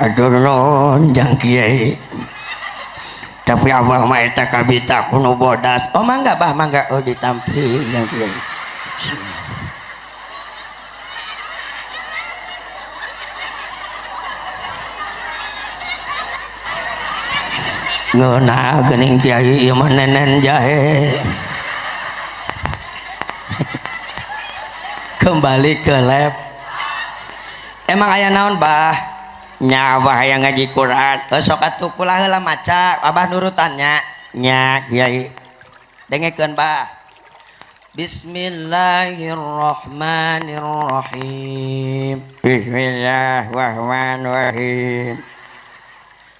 Atur nuhun jang kiai. Tapi abah mah eta kabita kuno bodas. Oh mangga bah mangga oh ditampi jang kiai. Ngeunah geuning kiai ieu mah nenen jahe. Kembali ke lab. Emang aya naon bah? Nya abah aya ngaji Quran. Sok atuh kula heula maca, abah nurutannya. Nya kiai. Dengekeun bah. Bismillahirrahmanirrahim. Bismillahirrahmanirrahim.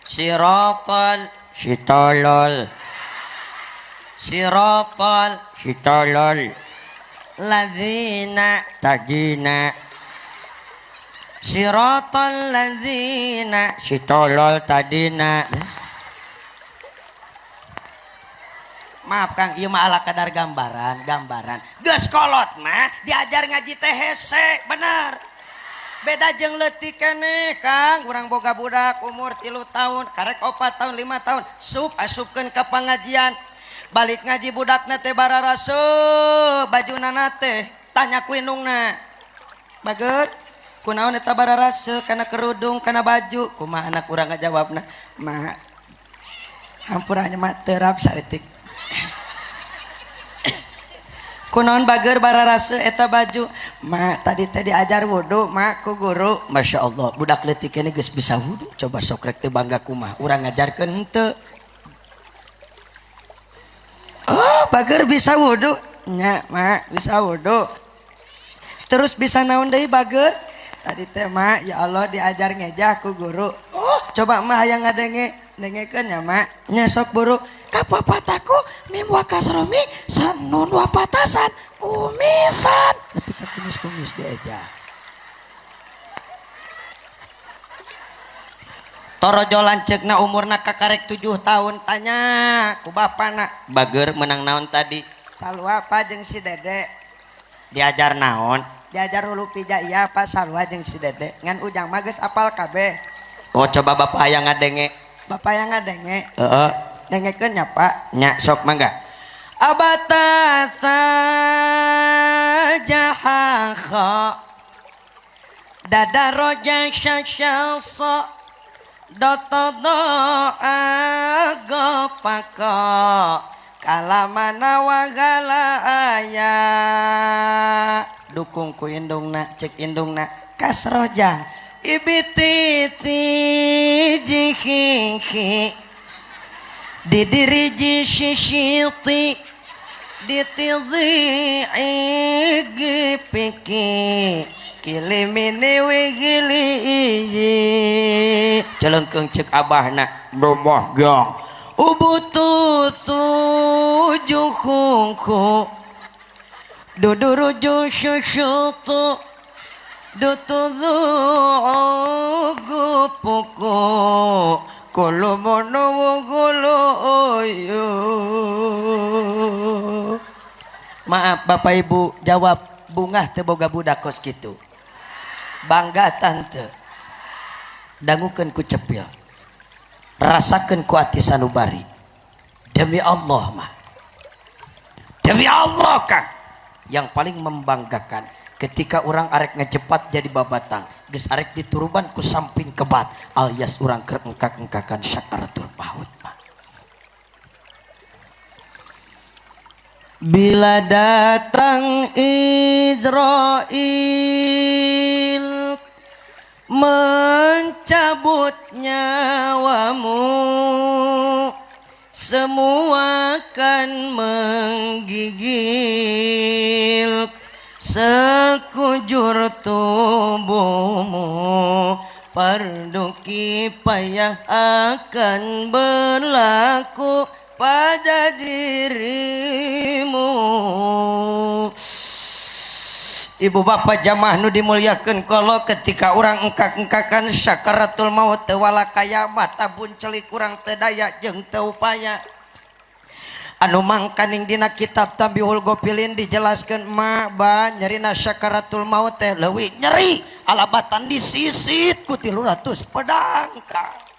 Siraqal sitolol. Siraqal sitolol. Ladzina tadina. Siratal ladzina sitolol tadina. Maaf Kang, ieu mah ala kadar gambaran. Geus kolot mah diajar ngaji teh hese, bener. Beda jeung leutik keneh Kang, urang boga budak umur 3 tahun, karek 4 tahun, 5 tahun, asupkeun ka pangajian. Balik ngaji budakna teh bararaseuh, bajuna teh tanya ku indungna. Bageut kunaon eta bararaseuh, kana kerudung, kana baju? Kumaha anak urang ngajawabna? Mah hampura nya mah teurap saeutik. Kunaon bager bararaseuh eta baju? Mah tadi teh diajar wudu mah ku guru. Masyaallah budak leutik ini geus bisa wudu. Coba sok rek teu bangga kumaha urang ngajarkeun henteu. Oh bager bisa wudu? Nya mah bisa wudu. Terus bisa naon deui bager? Tadi teh mah ya Allah diajar ngejah ku guru. Oh coba mah hayang dengekeun nya mah. Nya sok buru. Kapapataku mim wa kasromi sanun wa patasan kumisan. Tapi ka kumis diejah. Torojo lanceukna umurna kakarek 7 tahun, tanya ku bapana. Bager menang naon tadi? Salwa apa jeung si Dede? Diajar naon? Diajar hulu pija iya apa salwa jeung si Dede. Ngan ujang mah geus apal kabeh. Oh coba bapak aya ngadenge. Bapak yang ngadenge? Heeh. Dengekeun nya Pak. Nya sok mangga. Abatasa jaha dadaroja syasyalso dotodo agopako kalamana wagalaya. Dukung ku indungna, cek indungna kasrojang ibititi jihihi didiriji shishiti ditidhi igipiki kilimini wigili celengkeung cek abahna rumah gang ubututu juhungku duduruju syusyutu dutudu gupuku kulumono wuguluyu. Maaf Bapak Ibu, jawab bungah teu boga budak kos kitu. Bangga tante. Dangukeun ku cepil. Rasakeun ku ati sanubari. Demi Allah mah. Demi Allah Kang. Yang paling membanggakan ketika orang arek ngecepat jadi babatang geus arek dituruban ku samping kebat alias orang keur engkak-engkakan sakaratul maut. Bila datang Israil mencabut nyawamu, semua akan menggigil sekujur tubuhmu. Fardu kifayah akan berlaku pada dirimu. Ibu bapak jamaah nu dimuliakeun kalau ketika orang engkak-engkakan sakaratul maut teu wala kayamat tabun celik urang teu daya jeung teu upaya. anu mangkaning dina kitab Tabihul Gopilin dijelaskan ba nyerina sakaratul maut teh leuwih nyeri alabatan disisit ku 300 pedang ka.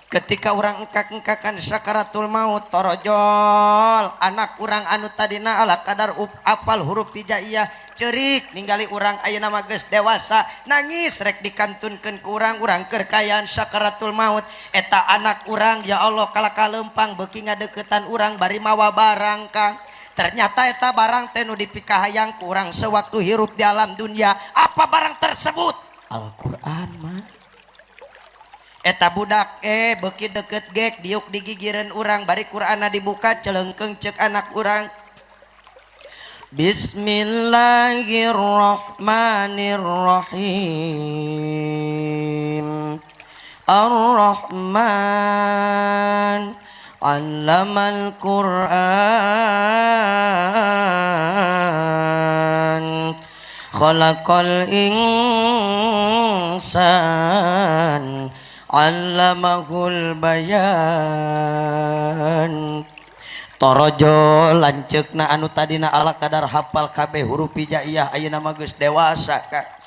Ketika orang engkak-engkakan sakaratul maut torojol anak urang anu tadina ala kadar apal huruf hijaiyah cerik ningali urang ayeuna mah geus dewasa nangis rek dikantunkeun ku urang keur kayaan sakaratul maut eta anak urang ya Allah kala kalempang beuki ngadeukeutan urang bari mawa barang Kang. Ternyata eta barang teh nu dipikahayang ku urang sewaktu hirup di alam dunia. Apa barang tersebut? Al-Qur'an mah. Eta budak beuki deket gek diuk digigireun urang bari Qur'anna dibuka celengkeung ceuk anak urang. Bismillahirrahmanirrahim. Ar-Rahman 'allamal Qur'an. Khalaqal insan 'allamahul bayan. Torojo lanceukna anu tadina ala kadar hafal kabeh huruf hijaiyah ayeuna mah geus dewasa Kak.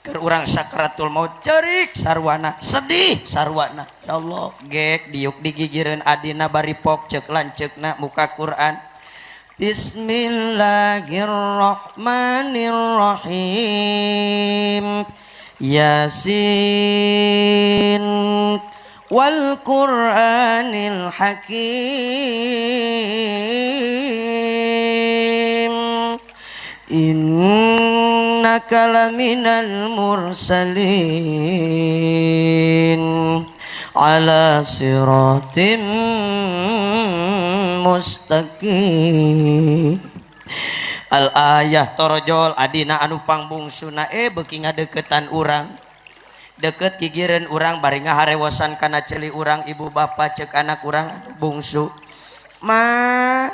Keur urang sakaratul maut cerik sarwana sedih sarwana ya Allah gek diuk digigireun adina bari pok ceuk lanceukna muka Quran. Bismillahirrahmanirrahim. Yasin wal Qur'anil Hakim. Innaka laminal mursalin ala siratim mustaqim. Al-ayah torojol adina anu pangbungsuna beuki ngadeuketan urang deket gigireun urang bari ngaharewosan kana ceuli urang ibu bapa ceuk anak urang anu bungsu ma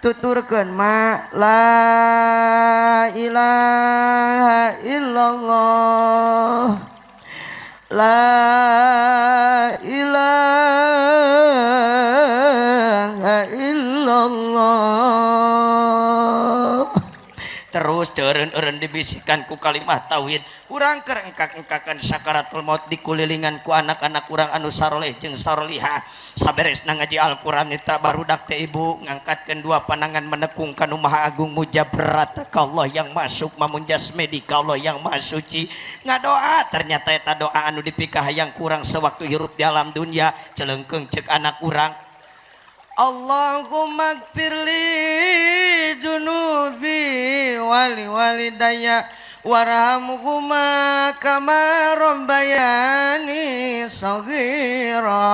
tuturkeun ma la ilaha illallah la ilaha illallah. Terus deureun-eureun dibisikan ku kalimah tauhid urang keur engkak-engkakan sakaratul maut dikulilingan ku anak-anak urang anu saroleh jeung sarolihah saberesna ngaji Al-Qur'an eta barudak teh ibu ngangkatkeun dua pandangan menekung kanu Maha Agung mujabrat ka Allah yang masuk mamun jasmedi ka Allah yang maha suci ngadoa ternyata eta doa anu dipikahayang kurang sewaktu hirup di alam dunia celengkeung ceuk anak urang. Allahumma gfirli dunubi wali walidayya warhamhuma kama rabbayani shaghira.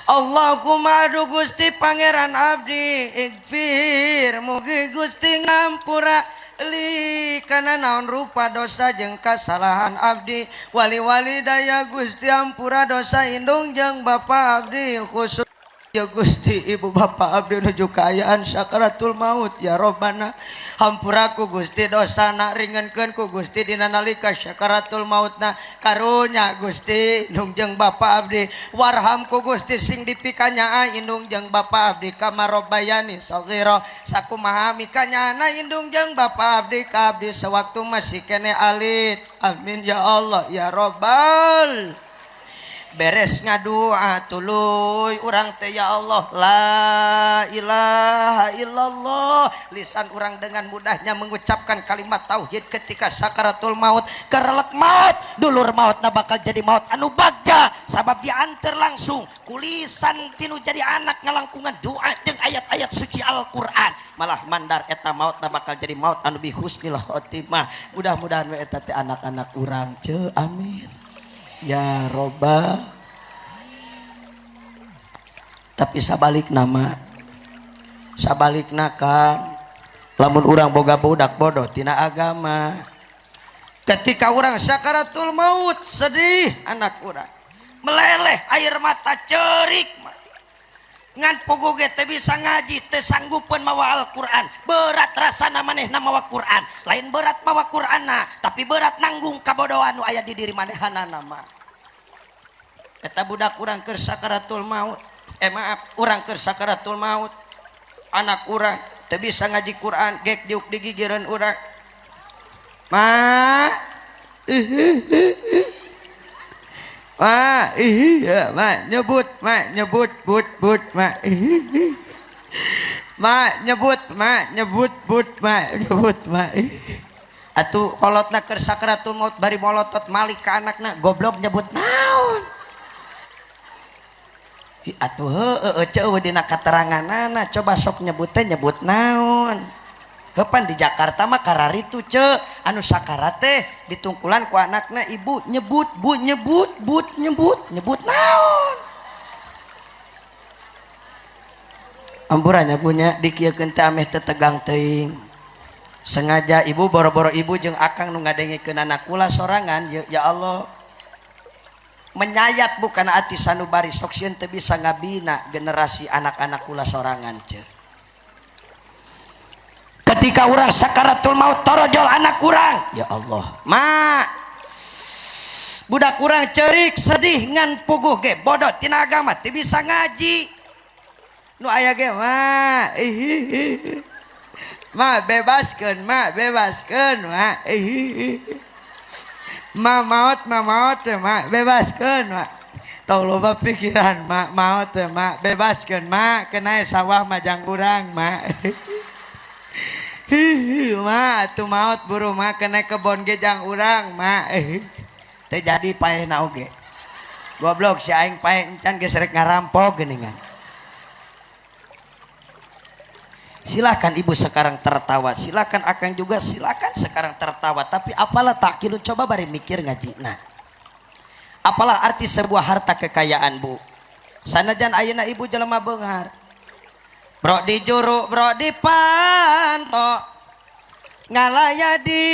Allahumma adu Gusti pangeran abdi igfir mugi Gusti ngampura li kana naon rupa dosa jeung kasalahan abdi wali walidayya Gusti ampura dosa indung jeung bapa abdi khusus ya Gusti ibu bapa abdi nuju kaayaan sakaratul maut ya Robbana hampuraku Gusti dosana ringankeun ku Gusti dina nalika sakaratul mautna karunya Gusti indung jeung bapa abdi warhamku Gusti sing dipikanya indung jeung bapa abdi kama robbayani shaghira sakumaha mikanyana indung jeung bapa abdi ka abdi sewaktu masih kene alit amin ya Allah ya Robbal. Beres ngadua tuluy urang teh ya Allah la ilaha illallah lisan urang dengan mudahnya mengucapkan kalimat tauhid ketika sakaratul maut kerelek maut dulur mautna bakal jadi maut anu bagja sabab diantar langsung kulisan tinu jadi anak ngalangkungan doa jeung ayat-ayat suci Al-Qur'an malah mandar eta mautna bakal jadi maut anu bi husnil khotimah mudah-mudahan we eta teh anak-anak urang ce amin ya Robbal. Tapi sabalik nama Kang lamun urang boga budak bodoh tina agama ketika urang sakaratul maut sedih anak urang meleleh air mata cerik ngan pugu ge teh bisa ngaji teh sanggupeun mawa Al-Qur'an berat rasana manehna mawa Qur'an lain berat mawa Qur'anna tapi berat nanggung kabodohan nu aya di diri manehna nama eta budak urang keur sakaratul maut Maaf urang keur sakaratul maut anak urang teu bisa ngaji Quran gek diuk digigireun urang ma iya ma nyebut but ma nyebut ma atuh kolotna keur sakaratul maut bari molotot malik ka anakna goblok nyebut naon atuh heueuh ceueuh dina kateranganana coba sok nyebut teh nyebut naon heupan di Jakarta mah kararitu ce anu sakarat teh ditungkulan ku anakna ibu nyebut naon ampurannya punya dikieukeun teh ameh teu tegang teuing sengaja ibu boro-boro ibu jeung akang nu ngadengikeun anak kula sorangan ya Allah menyayat bukan ati sanubari sok sieun teu bisa ngabina generasi anak-anak kula sorangan ce ketika urang sakaratul maut torojol anak urang ya Allah ma budak urang ceurik sedih ngan puguh ge bodoh tina agama teu bisa ngaji nu aya ge ma bebaskeun ma maut ma bebaskeun ma tong loba pikiran ma maut ma bebaskeun ma kena sawah majang urang ma ma atuh maut buru ma kena kebon ge jang urang ma teu jadi paehna oge goblok si aing paeh encan geus rek ngarampok geuningan. Silakan ibu sekarang tertawa, silakan akang juga silakan sekarang tertawa, tapi apalah takilun coba bari mikir ngaji. Nah, apalah arti sebuah harta kekayaan bu? Sanajan ayeuna ibu jelema beunghar, bro di juru, bro di panto, ngalaya di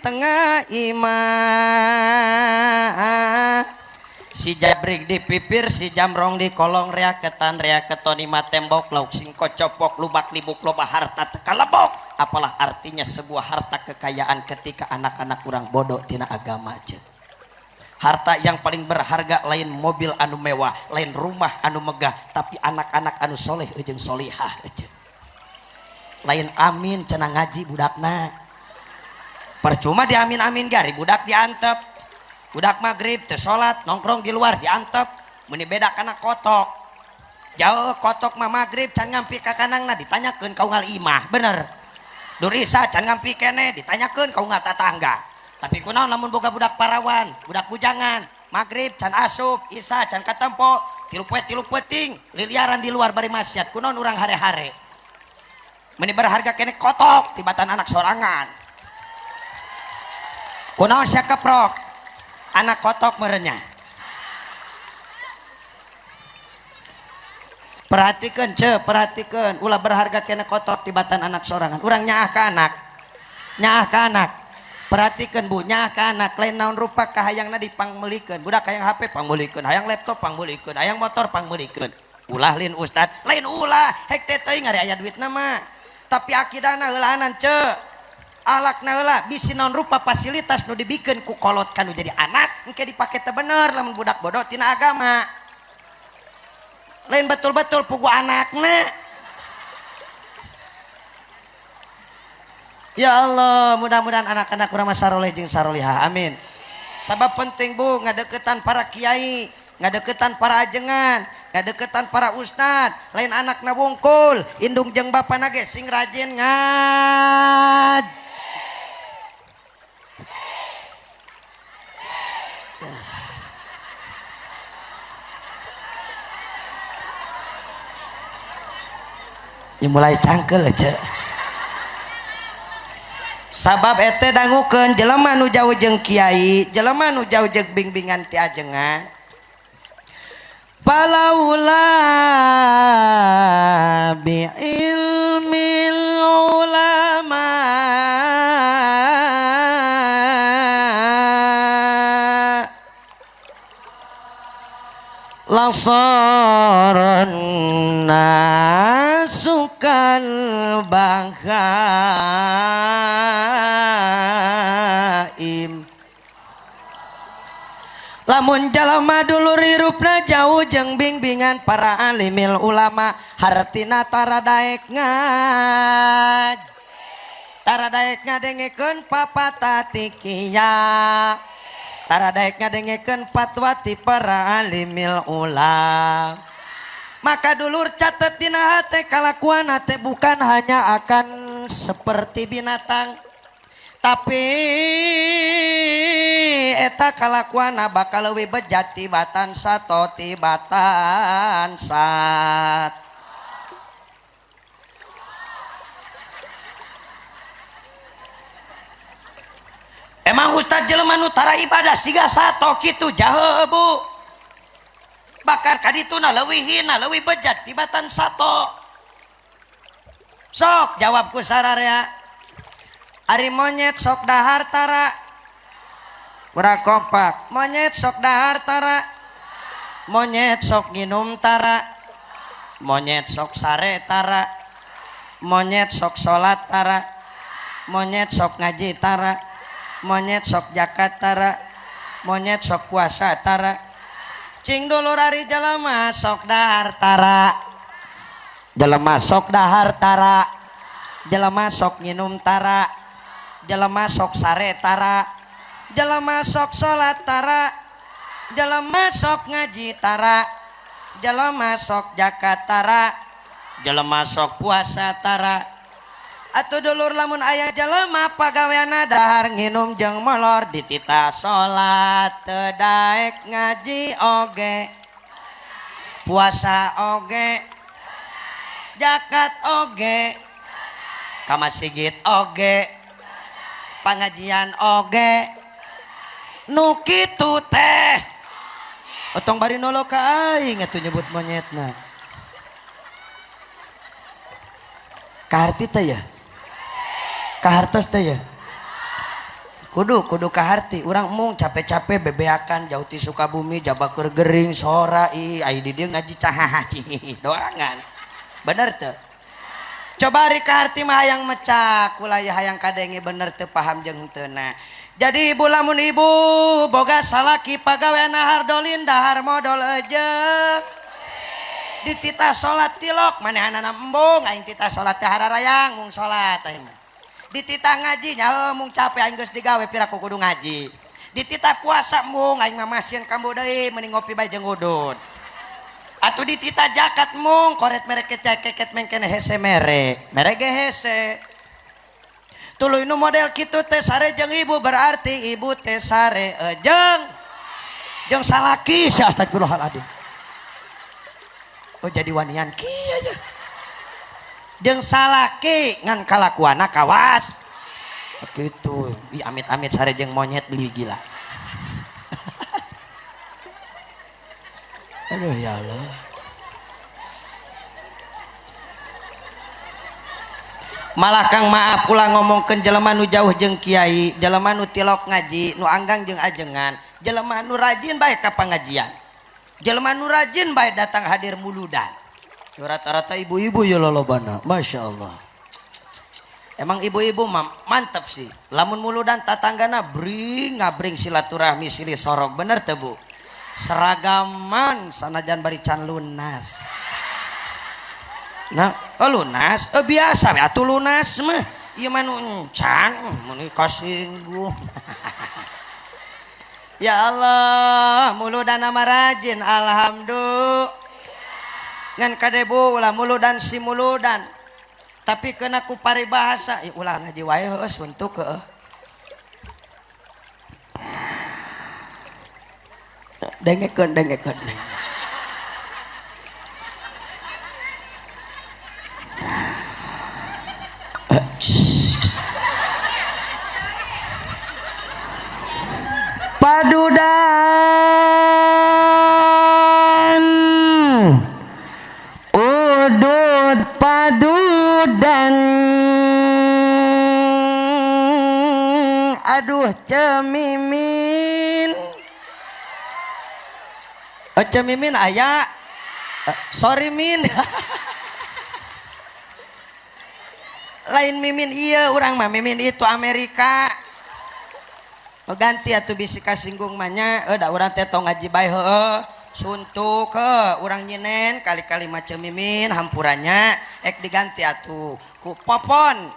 tengah imah. Si jabrik di pipir, si jamrong di kolong rea ketan rea ketoni tembok lauk singko copok lubak libuk loba harta teka lebok. Apalah artinya sebuah harta kekayaan ketika anak-anak kurang bodoh tina agama aja. Harta yang paling berharga lain mobil anu mewah, lain rumah anu megah, tapi anak-anak anu soleh jeung solihah aja. Lain amin cenah ngaji budakna. Percuma diamin-amin gari budak diantep. Budak maghrib teu salat nongkrong di luar diantep meni beda kana kotok jauh kotok mah maghrib can ngampi ka kanangna ditanyakeun kaungal imah bener dur isa can ngampi kene ditanyakeun kaungal tatangga tapi kunaon lamun boga budak parawan budak bujangan maghrib can asup isa can katempo tilu peuting liliaran di luar bari maksiat kunaon urang hare-hare meni berharga kene kotok tibatan anak sorangan kunaon sia keprok anak kotok merenya perhatikan ulah berharga kena kotok tibatan anak sorangan urang nyaah ke anak perhatikan bu nyaah ke anak lain naon rupa kahayangna dipangmelikeun budak hayang HP pangmelikeun hayang laptop pangmelikeun hayang motor pangmelikeun ulah lin ustad lain ulah hek teh teuing ari aya duitna mah tapi akidahna heulaanan alakna heula bisi naon rupa fasilitas nu dibikeun ku kolot kanu jadi anak engke dipake teu bener lamun budak bodoh tina agama lain betul-betul pugu anakna ya Allah mudah-mudahan anak-anak urang mah saroleh jeung sarolihah amin sabab penting bu ngadeukeutan para kiai ngadeukeutan para ajengan ngadeukeutan para ustad lain anakna wungkul indung jeung bapana ge sing rajin ngaj ya mulai cangkel aja sabab ete dangukeun jelema nu jauh jeung kiai jelema nu jauh jeung bimbingan ti ajengan falaula bi ilmil ulama lasaran nasukan bahaim lamun jalma dulur hirupna jauh jeung bimbingan para alimil ulama hartina taradaek ngadengekeun papata tikiya taradaek ngadengekeun fatwa ti para alimil ulama. Maka dulur catet dina hate kalakuan hate bukan hanya akan seperti binatang, tapi eta kalakuan bakal leuwih bejat tibatan sato tibatan sat. Emang ustad jelema nu tara ibadah siga sato kitu jahe bu. Bakar kadituna leuwih hina leuwih bejat tibatan sato. Sok jawab ku sararea. Ari monyet sok dahar tara. Kurang kompak. Monyet sok dahar tara. Monyet sok nginum tara. Monyet sok sare tara. Monyet sok salat tara. Monyet sok ngaji tara. Monyet sok zakat tara. Monyet sok puasa tara. Cing dulur ari jelema sok dahar tara. Jelema sok dahar tara. Jelema sok nginum tara. Jelema sok sare tara. Jelema sok salat tara. Jelema sok ngaji tara. Jelema sok zakat tara. Jelema sok puasa tara. Atuh dulur lamun aya jelema pagaweana dahar nginum jeung molor ditita salat teu daek ngaji oge puasa oge zakat oge ka masjid oge pangajian oge nu kitu teh otong bari nolok ka aing atuh nyebut monyetna kaharti teh ya kahartos teh ya kudu kaharti urang mung capek-capek bebeakan jauh ti Sukabumi Jabakeur gering sora ai di dieu ngaji cahahaci doangan bener teu coba ari kaharti mah hayang mecak ulah hayang kadenge bener teu paham jeung henteu. Jadi ibu lamun ibu boga salaki pagaweana hardolin dahar modal ejek ditita salat tilok manehanana embung aing tita salat teh hararayang mung salat aing mah ditita ngaji nya mung capek aing geus digawe piraku kudu ngaji ditita puasa mung aing mah masieun kambu deui mending ngopi bae jeung udud atuh ditita zakat mung koret mere keket mengkene hese mere ge hese tuluy nu model kitu teh sare jeung ibu berarti ibu teh sare jeung salaki sia astagfirullahaladzim oh jadi wanian kieu ya jeung salaki ngan kalakuana kawas kitu amit-amit sare jeung monyet beli gila aduh ya Allah malah kang maaf ulah ngomongkeun jelema nu jauh jeung kiai jelema nu tilok ngaji nu anggang jeung ajengan jelema nu rajin bae ka pangajian jelema nu rajin bae datang hadir muludan rata-rata ibu-ibu ya lolobana Masya Allah emang ibu-ibu mantep sih lamun muludan tatanggana ngabring silaturahmi silih sorok bener teu bu seragaman sanajan bari can lunas nah lunas biasa atuh lunas mah ieu mah nu encan mun kasinggung ya Allah muludan mah rajin alhamdulillah ngan kadebu ulah muludan si muludan tapi kena ku paribahasa ulah ngaji wae heus untuk ke dengekeun padudan udud padudan aduh cemimin cemimin aya sorry min lain mimin iya urang mah mimin itu Amerika ganti atuh bisi kasinggung mah nya da urang teh tong ngaji bae heueuh suntuk ke urang nyinen kali-kali macam mimin hampurannya ek diganti atuh ku popon.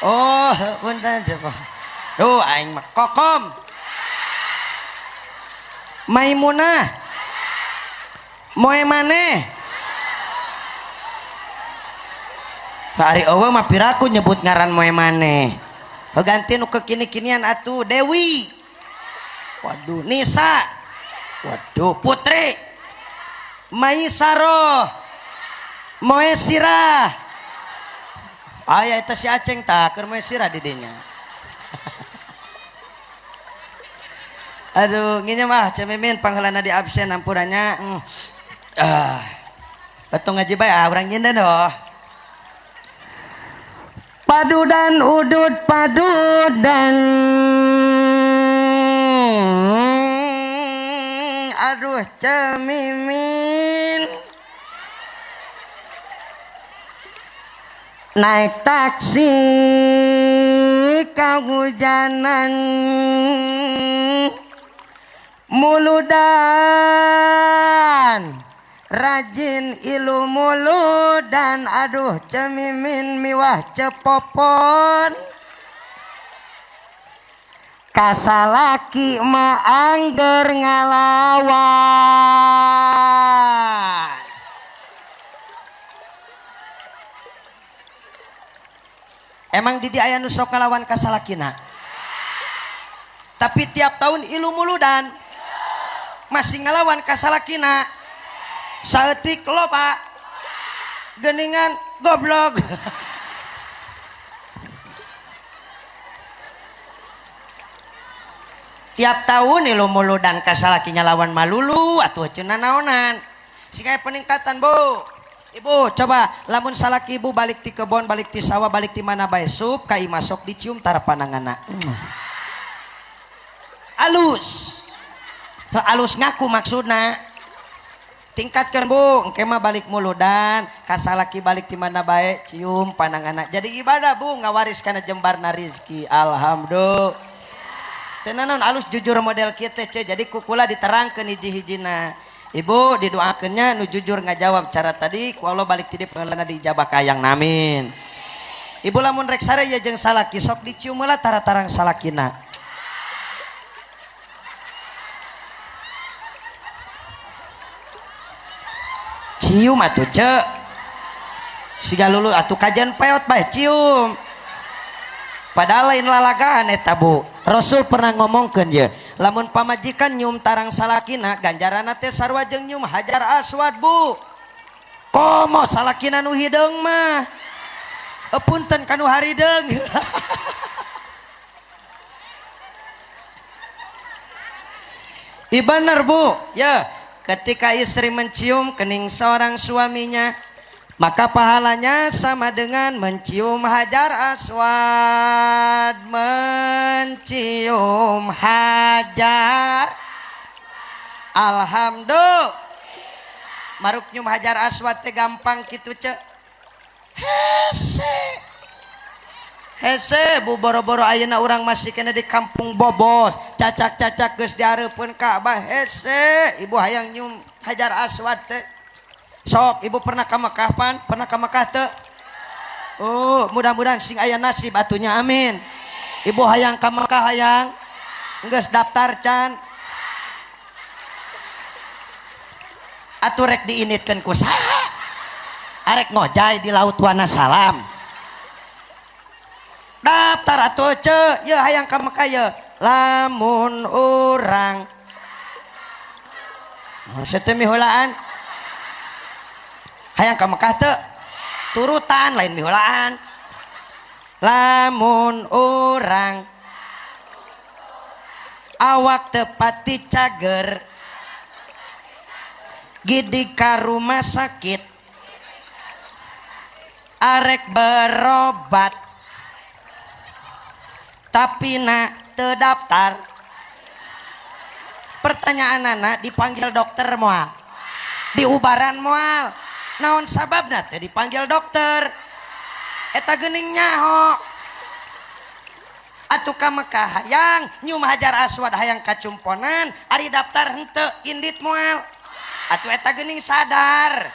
Oh punten cepet duh aing mah kokom Maimunah moe maneh hari eueuh mah piraku nyebut ngaran moe maneh ganti nu kekini-kinian atuh Dewi. Waduh, Nisa. Waduh, Putri. Maisaro. Moesira. Aya eta si Aceng tah keur Moesira di dinya. Aduh, nginya mah cemimin pangheulana di absen ampurannya. Betul ngaji bae urang nyinden doh. Padudan udud padudan. Aduh cemimin naik taksi kahujanan muludan rajin ilu muludan aduh cemimin miwah cepopon kasalaki ma angger ngalawan. Emang Didi aya nu sok ngalawan kasalakina? Tapi tiap tahun ilu muludan masih ngalawan kasalakina. Saeutik loba geuningan goblok. Tiap tahun ilu muludan kasalakinya lawan malulu atuh cenah naonan. Singaya peningkatan, Bu. Ibu coba lamun salaki ibu balik ti kebon, balik ti sawah, balik ti mana bae sup ka imah sok dicium tara pandanganna. Alus. Alus ngaku maksudna. Tingkatkan, Bu, engke mah balik muludan, kasalaki balik ti mana bae cium pandanganna. Jadi ibadah, Bu, ngawaris kana jembarna rezeki. Alhamdulillah. Tenanon alus jujur model kita ce jadi kukula diterangkeun hiji-hijina. Ibu didoakeunnya nu jujur ngajawab cara tadi ku Allah balik ti pangeulana diijabah kayang namin. Ibu lamun rek saraya jeung salaki sok dicium heula tara-tarang salakina. Cium atuh ce. Siga lulu atuh kajian peot bae cium. Padahal lain lalagaan eta, Bu. Rasul pernah ngomongkeun ye, lamun pamajikan nyium tarang salakina ganjaranna teh sarua jeung nyium hajar aswad, Bu. Komo salakina nu hideung mah. Punten kanu harideung. Iya bener, Bu. Ya, ketika istri mencium kening seorang suaminya, maka pahalanya sama dengan mencium hajar aswad. Mencium hajar. Alhamdulillah. Maruk nyium hajar aswad teh gampang kitu ce. Hese Bu boro-boro ayeuna urang masih kena di kampung Bobos. Cacak-cacak geus dihareupeun Ka'bah. Hese ibu hayang nyium hajar aswad teh. Sok ibu pernah ke Mekah pan? Pernah ke Mekah teu? Oh, mudah-mudahan sing aya nasib atunya amin. Ibu hayang ke Mekah hayang? Geus daftar can? Atuh rek diinitkeun ku saha? Arek ngojay di Laut Wanasalam. Daftar atuh ce, ye hayang ke Mekah ye. Lamun urang Saya mihulaan hayang ka Mekah teu turutan lain mihulaan. Lamun urang awak tepati cager gidi ka rumah sakit arek berobat tapi na teu daftar. Pertanyaan anak dipanggil dokter moal, diubaran moal, naon sababna teh dipanggil dokter? Eta geuning nyaho. atuh ka Mekah hayang nyium Hajar Aswad hayang kacumponan ari daftar henteu indit moal atuh eta geuning sadar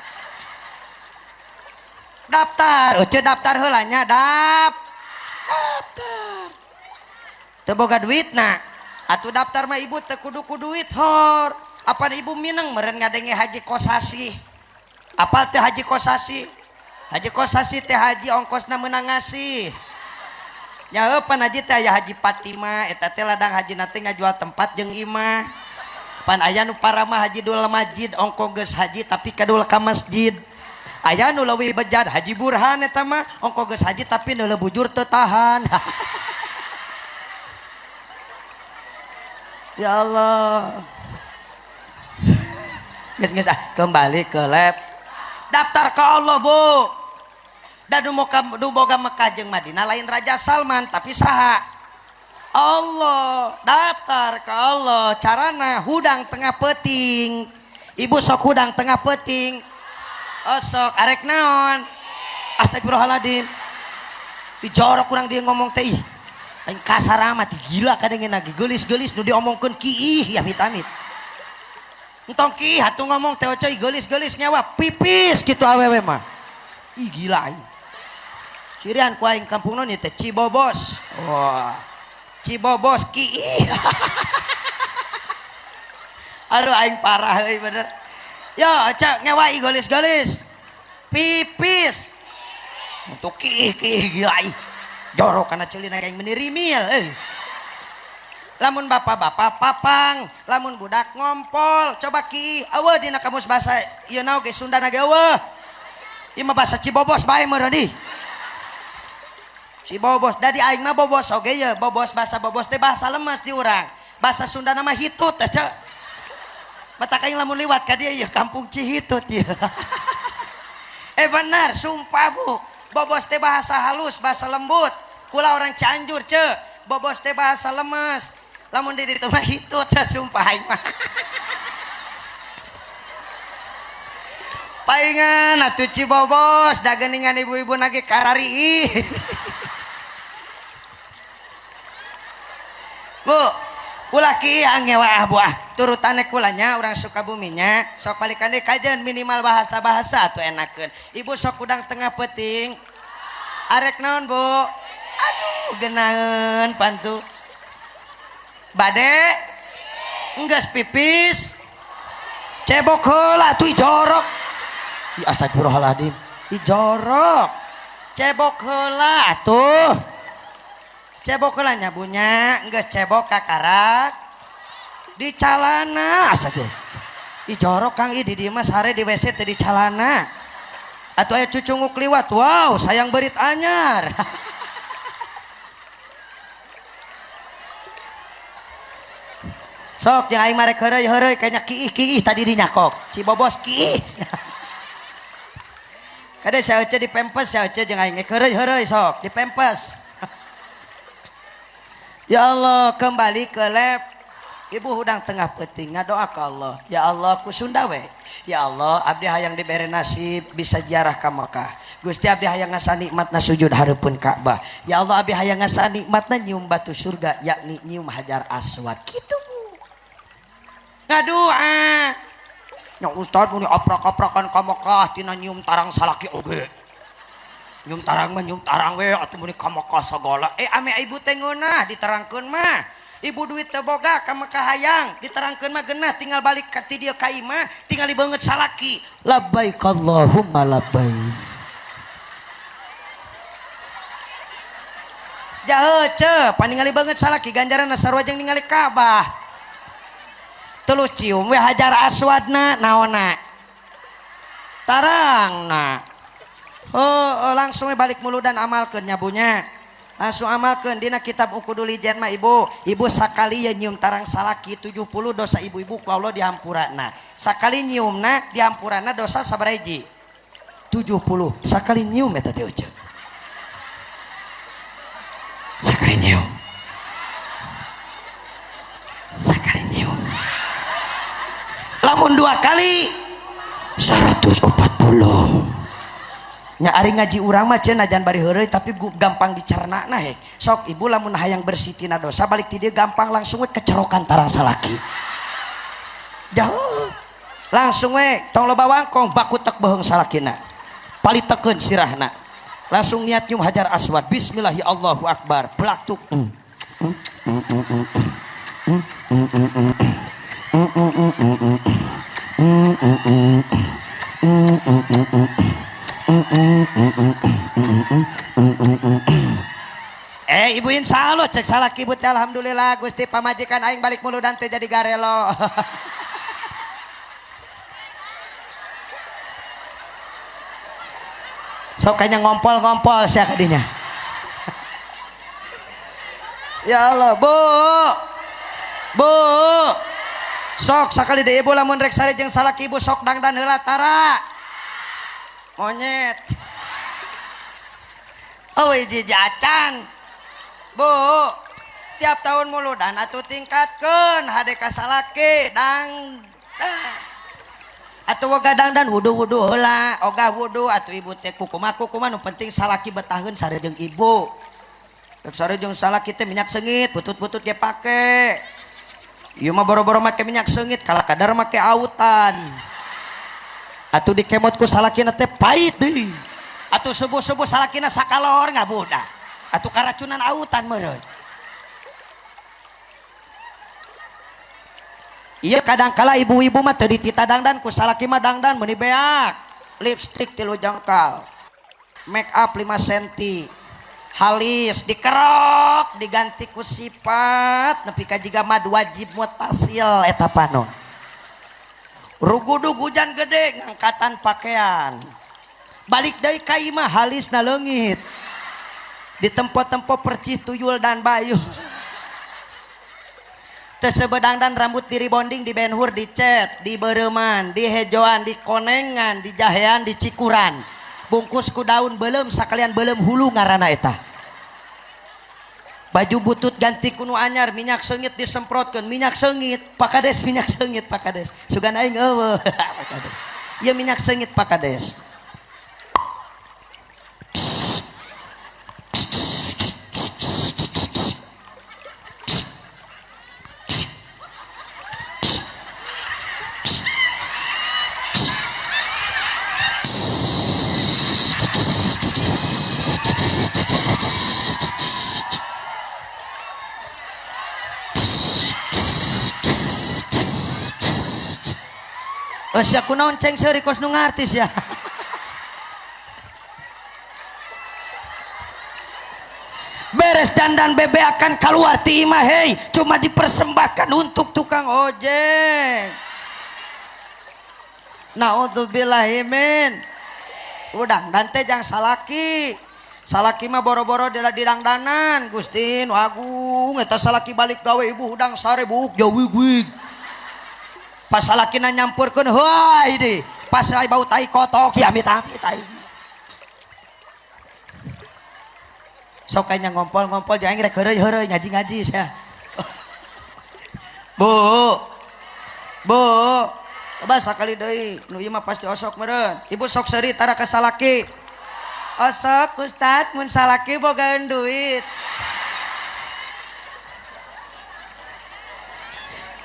daftar teu daftar heula nya daftar teu boga duitna atuh daftar mah ibu teu kudu ku duit hor apa ibu mineng meureun ngadenge haji kosasi apal teh haji kosasi teh haji ongkosna meunang ngasih nyaeupan haji teh aya haji Fatimah eta teh ladang haji nate ngajual tempat jeung imah pan aya nu parama haji dul masjid ongko geus haji tapi kadul ka masjid aya nu leuwih bejat haji Burhan eta mah ongko geus haji tapi nu bujur teu tahan ya Allah geus kembali ke lab daftar ke Allah bu dan du boga Mekah jeung Madinah lain Raja Salman tapi saha Allah daftar ke Allah carana hudang tengah peuting ibu sok hudang tengah peuting sok arek naon astagfirullahaladzim dijorok kurang dia ngomong teh aing kasar amat gila kadenge lagi geulis-geulis nu diomongkeun kiih ya amit-amit entong kiih atuh ngomong teh coy geulis-geulis nyawa pipis gitu awewe mah ih gila aing cirian ku aing kampung naon teh Cibobos wah Cibobos kiih aduh aing parah euy bener yo cak nyawai geulis-geulis pipis untuk kiih gila ih jorok kana ceulina aing menirimil lamun bapak-bapak papang lamun budak ngompol coba kiih eueuh dina kamus bahasa ieu naon ge Sundana ge eueuh ieu mah bahasa Cibobos bae meureun di Cibobos dadi aing mah bobos oge ye bobos bahasa bobos teh bahasa lemes di urang bahasa Sundana mah hitut teh ce matak aing lamun liwat ka dieu kampung Cihitut ye benar sumpah bu bobos teh bahasa halus bahasa lembut kula orang Cianjur ce bobos teh bahasa lemes lamun di ditu mah hitut teh sumpah aing mah paingan atuh Cibobos da geuningan ibu-ibu nage karari bu ulah kieu ngewa buah turutane kulanya urang Sukabuminya sok balikan deui kajeun minimal bahasa-bahasa atuh enakeun ibu sok udang tengah peuting arek naon bu aduh geunaeun pantu bade enggeus pipis cebok heula atuh jorok astagfirullahaladzim jorok cebok heula atuh cebok heula nya bunya enggeus cebok kakarak di calana astagfirullah jorok Kang di dieu mah sare di WC teh di calana atuh aya cucunguk liwat wow sayang beurit anyar sok jeung aing marek heureuy kayaknya kiih tadi dinyakok Cibobos kiih kade saya di pempes saya jeung aing heureuy sok di pempes ya Allah kembali ke lab ibu hudang tengah peuting ngadoa ka Allah ya Allah ku Sunda we ya Allah abdi hayang dibere nasib bisa ziarah ka Mekah Gusti abdi hayang ngasa nikmatna sujud hareupeun Ka'bah ya Allah abdi hayang ngasa nikmatna nyium batu surga yakni nyium Hajar Aswad kitu bu ngadoa nya ustaz mun oprak-oprakan ka Mekah tina nyium tarang salaki oge nyium tarang mah nyium tarang we atuh mun ka Mekah sagala ame ibu teh ngeunah diterangkeun mah ibu duit teu boga ka Mekah hayang diterangkeun mah geunah tinggal balik ka ti dieu ka imah tinggal dibeungeut salaki labbaik Allahumma labbaik jaheu ce paningali beungeut salaki ganjaranna sarua jeung ningali Ka'bah tulus cium we Hajar Aswadna naonna tarangna langsung we balik muludan amalkeun nya bunya langsung amalkeun dina kitab Ukudul Ijan mah ibu sakali ya nyium tarang salaki 70 dosa ibu-ibu ku Allah dihampurana sakali nyiumna dihampurana dosa sabaraha hiji 70 sakali nyium eta teh euceuk sakali nyium lamun 2 kali 140 nya ari ngaji urang mah cenah najan bari heureuy tapi gampang dicernana he. Sok ibu lamun hayang bersih tina dosa balik ti dieu gampang langsung we kecerokan tarang salaki. Jauh. Langsung we tong loba wangkong baku tek beheung salakina. Palitekeun sirahna. Langsung niat nyium hajar aswad. Bismillah ya Allahu akbar. Pelaktuk. Ibu insya Allah cek salaki ibu teh alhamdulillah Gusti pamajikan aing balik mulu dan teh jadi garelo. Sok kayaknya ngompol-ngompol sia kadinya. Ya Allah, Bu. Sok sakali deui ibu lamun rek sare jeung salaki ibu sok dangdan heula tara. Monyet. Euy jijacan. Bu, tiap tahun muludan atuh tingkatkeun hade ka salaki dang. Atuh oga dangdan wudu-wudu heula, oga wudu atuh ibu teh kukumaha nu penting salaki betaheun sare jeung ibu. Rek sare jeung salaki teh minyak sengit, butut-butut ge pake. Ieu mah boro-boro make minyak sengit, kala kadar make autan. Atuh dikemot ku salakina teh pait deui. Atuh subuh-subuh salakina sakalor ngabuda. Atuh karacunan autan meureun. Iya kadangkala ibu-ibu mah teu ditita dangdan ku salaki mah dangdan meuni beak. Lipstik 3 jengkal. Make up 5 cm. Halis dikerok diganti ku sifat nepi ka jiga mad wajib mutasil eta panon. Rugudug hujan gede ngangkatan pakaian. Balik deui ka imah halisna leungit. Di tempo-tempo percis tuyul dan bayu. Tersebedang dan rambut diri bonding di benhur dicet, di bereman, di hejoan, di konengan, di jahean, di cikuran. Bungkus ku daun belum sakalian belum hulu ngarana eta. Baju butut ganti kuno anyar minyak sengit disemprotkeun minyak sengit pakades minyak sengit pakades. Sugan aing eueuh pakades. Ieu minyak sengit pakades. Sia kunaon ceng seuri kos nu ngartis ya. Beres dandan bebe akan keluar ti imah hei cuma dipersembahkan untuk tukang ojek. Naudzubillahi min. Udang dan teh jang salaki. Salaki mah boro-boro di dangdanan Gustin wagung eta salaki balik gawe ibu udang sare buuk jawig-wig. Pas salakina nyampurkeun heuy deui pas bau tai kotok ya amit-amit tai. Sok kayaknya ngompol-ngompol jeung aing rek heureuy ngaji-ngaji sia. Bu. Coba sakali deui nu ieu mah pasti osok meureun. Ibu sok seuri tara ka salaki. Osok Ustad mun salaki bogaan duit.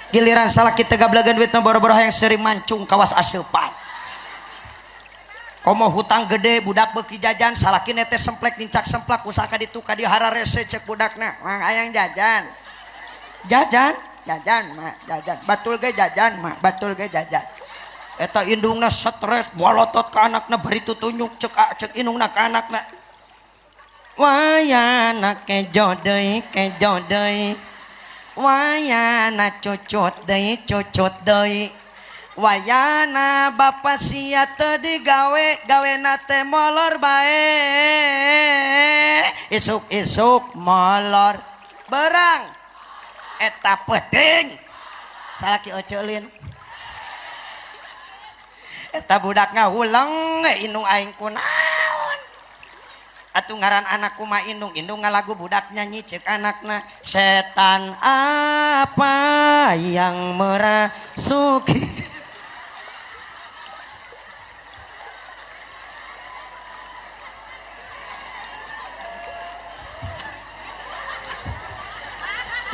Giliran salaki teh gablagan duit mah boro-boro hayang sering mancung kawas aseupan. Komo hutang gede budak beuki jajan salaki teh semplek nincak semplak usaka ditu ka dieu hararese cek budakna. Mang hayang jajan. Jajan mah jajan. Batul ge jajan mah batul ge jajan. Eta indungna stres bolotot ka anakna bari tutunjuk cek indungna ka anakna. Wayana kejo deui. Wayana cucut deui. Wayana bapa sia teu digawe gawena teh molor bae. Isuk-isuk molor. Berang. Eta penting. Salaki oceulin. Eta budak ngahuleng indung aing kunaon. Atuh ngaran anakku mah indung ngalagu budak nyanyi cek anakna setan apa yang merasuki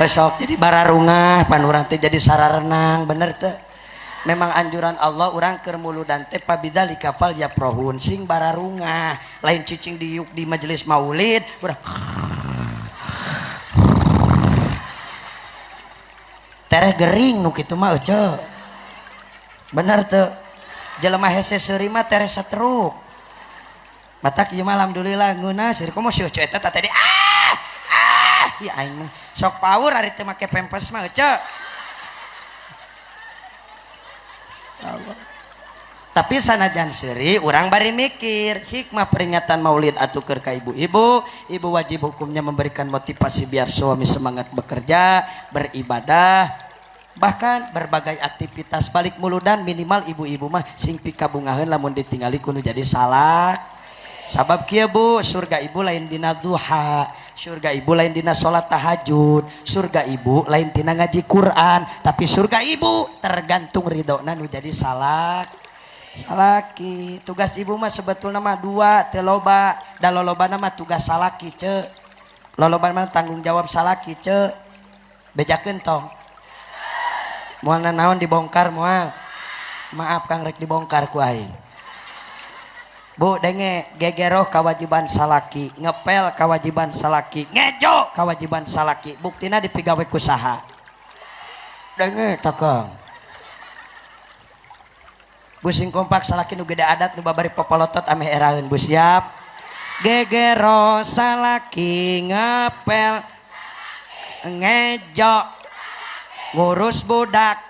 besok jadi bararungah panurang teh jadi sararenang bener teh memang anjuran Allah orang keur muludan teh pabidzalika falyafrahun sing bararungah lain cicing diuk di majelis maulid urang tereh gering nu kitu mah euceu bener teu jelema hese seuri mah tereh satruk matak ieu mah alhamdulillah geuna seueur komo seueur eta tadi ya aing mah sok power ari teu make pempes mah euceu Allah. Tapi sanajan seuri urang bari mikir hikmah peringatan maulid atukeun ka ibu-ibu ibu wajib hukumnya memberikan motivasi biar suami semangat bekerja beribadah bahkan berbagai aktivitas balik muludan minimal ibu-ibu mah sing pikabungaheun lamun ditingali kudu jadi salak sabab kieu Bu surga ibu lain dina duha surga ibu lain dina salat tahajud surga ibu lain tina ngaji Quran tapi surga ibu tergantung ridona nu jadi salaki tugas ibu mah sebetulna mah dua teu loba da lolobana mah tugas salaki ce lolobana mah tanggung jawab salaki ce bejakeun tong moal naon dibongkar moal maaf Kang rek dibongkar ku aing Bu denge gegeroh kewajiban salaki ngepel kewajiban salaki ngejo kewajiban salaki buktina dipigawe ku saha denge takang Bu sing kompak salaki nu gede adat nu babari popolotot ame eraeun Bu siap gegeroh salaki ngepel ngejo ngurus budak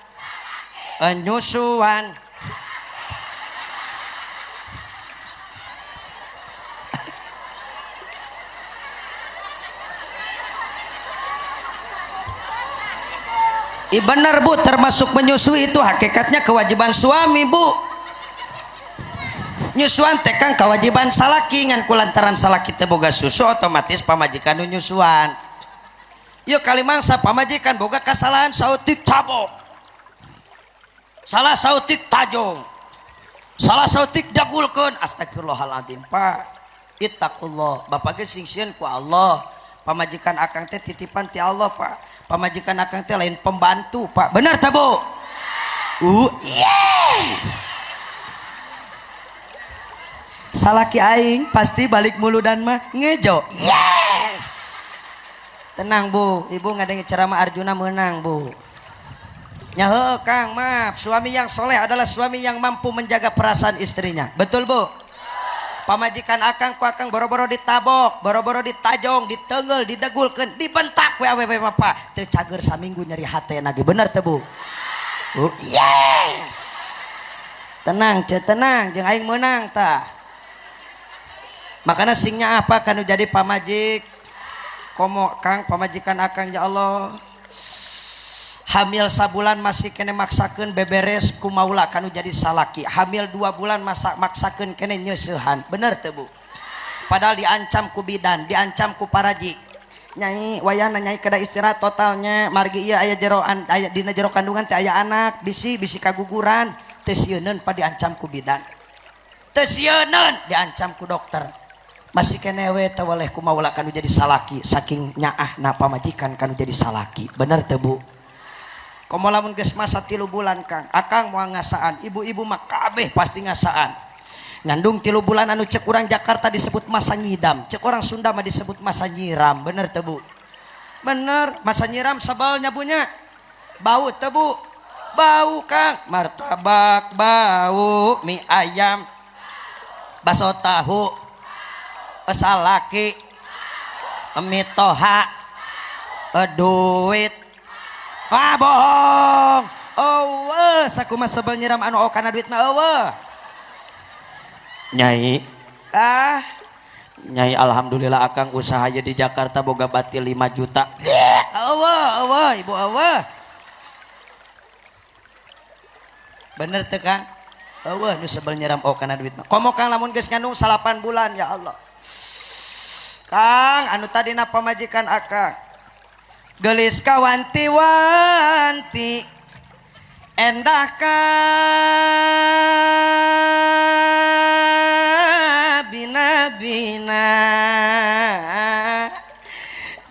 nyusuan bener Bu termasuk menyusui itu hakikatnya kewajiban suami Bu nyusuan tekang kewajiban salaki ngan kulantaran salaki teu boga susu otomatis pamajikan nu nyusuan yuk kali mangsa pamajikan boga kasalahan sautik cabok salah sautik tajong salah sautik jagulkeun astagfirullahaladzim Pak ittaqullah bapak ge sing sieun ku Allah pamajikan akang teh titipan ti Allah Pak pamajikan akang teh lain pembantu Pak benar tak Bu yes salaki aing pasti balik muludan mah ngejo yes tenang Bu ibu ngadengi ceramah Arjuna menang Bu nyahe Kang maaf suami yang soleh adalah suami yang mampu menjaga perasaan istrinya betul Bu pamajikan akang ku akang boro-boro ditabok boro-boro ditajong diteungeul didegulkeun dibentak we awewe bapak teu cager saminggu nyeri hatena ge bener teu Bu yes tenang tenang jeung aing meunang tah makana singnya apa kanu jadi pamajik komo Kang pamajikan akang ya Allah hamil sabulan masih kene maksakeun beberes ku maula kanu jadi salaki hamil 2 bulan maksakeun kene nyeusehan bener teu Bu padahal diancam ku bidan diancam ku paraji nyai wayahna nyai kada istirahat totalnya margi ieu aya jero aya dina jero kandungan teh aya anak bisi kaguguran teu sieuneun pa diancam ku bidan teu sieuneun diancam ku dokter masih kene we teu waleh ku maula kanu jadi salaki saking nyaahna pamajikan kanu jadi salaki bener teu Bu komo lamun geus masa 3 bulan Kang akang moal ngasaan ibu-ibu mah kabeh pasti ngasaan ngandung 3 bulan anu cek urang Jakarta disebut masa ngidam cek orang Sunda mah disebut masa nyiram bener teu Bu bener masa nyiram sebelnya bunya bau teu Bu bau Kang martabak bau mie ayam baso tahu salaki mie toha duit wah bohong sakumaha sebel nyiram anu kana duit mah Nyai Nyai alhamdulillah akang usaha di Jakarta boga batil 5 juta ibu bener teu Kang nu sebel nyiram kana duit mah komo Kang lamun geus ngandung 8 bulan ya Allah Kang anu tadina pamajikan akang gelis kawanti-wanti endah ka bina-bina